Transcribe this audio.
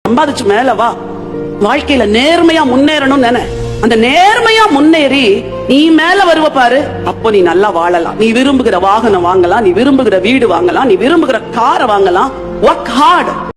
சம்பாதிச்சு மேல வா. வாழ்க்கையில நேர்மையா முன்னேறணும் நினை. அந்த நேர்மையா முன்னேறி நீ மேல வருவ பாரு, அப்போ நீ நல்லா வாழலாம். நீ விரும்புகிற வாகனம் வாங்கலாம், நீ விரும்புகிற வீடு வாங்கலாம், நீ விரும்புகிற காரை வாங்கலாம். Work hard.